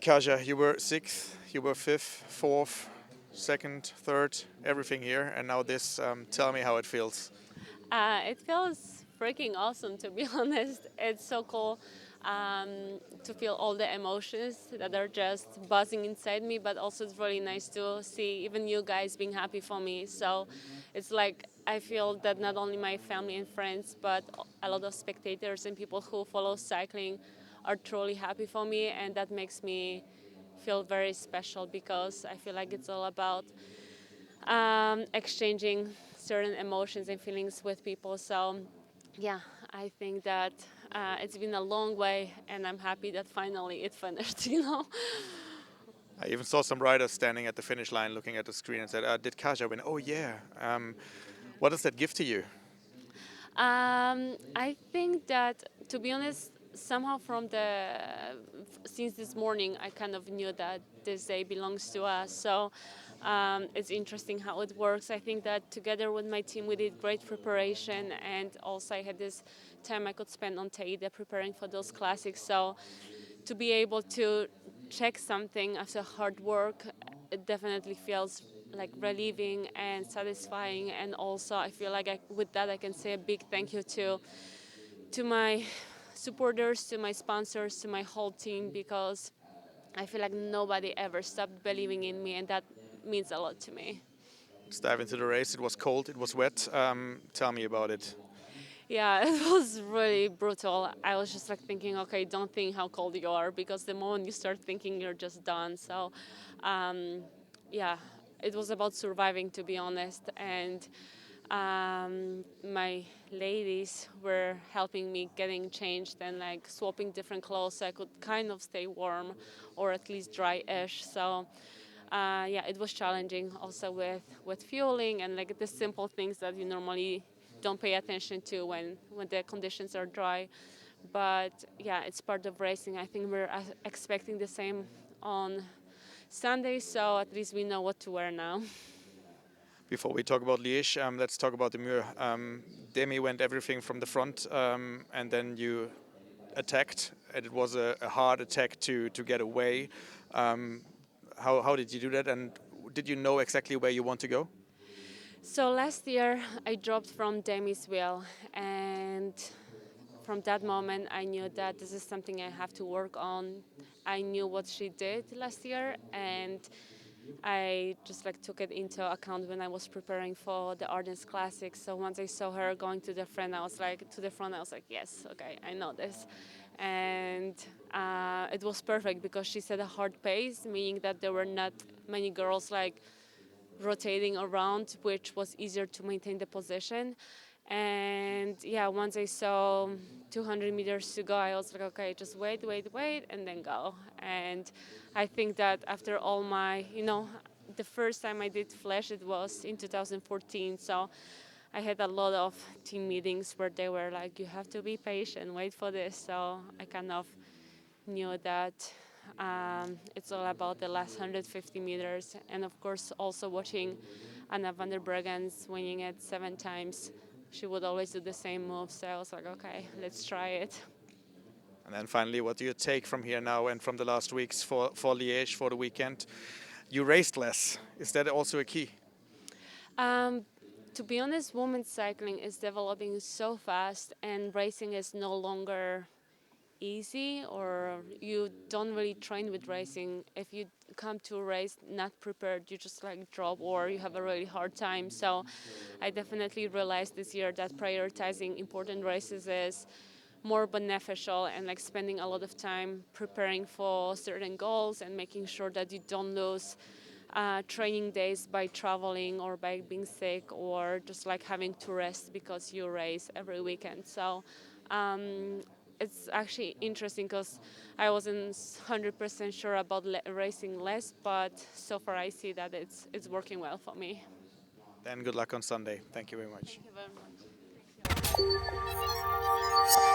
Kasia, you were sixth, you were fifth, fourth, second, third, everything here, and now this. Tell me how it feels. It feels freaking awesome, to be honest. It's so cool to feel all the emotions that are just buzzing inside me, but also it's really nice to see even you guys being happy for me. So it's like I feel that not only my family and friends, but a lot of spectators and people who follow cycling are truly happy for me, and that makes me feel very special because I feel like it's all about exchanging certain emotions and feelings with people. So, yeah, I think that it's been a long way, and I'm happy that finally it finished. I even saw some riders standing at the finish line looking at the screen and said, did Kasia win? Oh, yeah. What does that give to you? I think that, to be honest, somehow since this morning, I kind of knew that this day belongs to us. So it's interesting how it works. I think that together with my team, we did great preparation, and also I had this time I could spend on Teide preparing for those classics. So to be able to check something after hard work, it definitely feels like relieving and satisfying. And also, I feel like with that, I can say a big thank you to my supporters, to my sponsors, to my whole team, because I feel like nobody ever stopped believing in me, and that means a lot to me. Let's dive into the race. It was cold, it was wet. Tell me about it. Yeah, it was really brutal. I was just like thinking, okay, don't think how cold you are, because the moment you start thinking, you're just done. So, yeah, it was about surviving, to be honest. And my ladies were helping me getting changed and like swapping different clothes so I could kind of stay warm or at least dry-ish. So, yeah, it was challenging also with fueling and like the simple things that you normally don't pay attention to when the conditions are dry. But yeah, it's part of racing. I think we're expecting the same on Sunday, so at least we know what to wear now. Before we talk about Liège, let's talk about the Mur. Demi went everything from the front, and then you attacked, and it was a hard attack to get away. How did you do that, and did you know exactly where you want to go? So last year I dropped from Demi's wheel, and from that moment I knew that this is something I have to work on. I knew what she did last year, and I just like took it into account when I was preparing for the Ardennes Classics. So once I saw her going to the front, I was like, yes, okay, I know this, and it was perfect because she set a hard pace, meaning that there were not many girls like rotating around, which was easier to maintain the position. And yeah, once I saw 200 meters to go, I was like, okay, just wait, and then go. And I think that after all my, the first time I did Fleche, it was in 2014. So I had a lot of team meetings where they were like, you have to be patient, wait for this. So I kind of knew that it's all about the last 150 meters. And of course, also watching Anna van der Breggen's winning it 7 times. She would always do the same move. So I was like, okay, let's try it. And then finally, what do you take from here now and from the last weeks for Liège, for the weekend? You raced less. Is that also a key? Um, to be honest, women's cycling is developing so fast, and racing is no longer easy, or you don't really train with racing. If you come to a race not prepared, you just like drop or you have a really hard time. So I definitely realized this year that prioritizing important races is more beneficial, and like spending a lot of time preparing for certain goals and making sure that you don't lose training days by traveling or by being sick or just like having to rest because you race every weekend. So it's actually interesting because I wasn't 100% sure about racing less, but so far I see that it's working well for me. Then good luck on Sunday. Thank you very much. Thank you very much.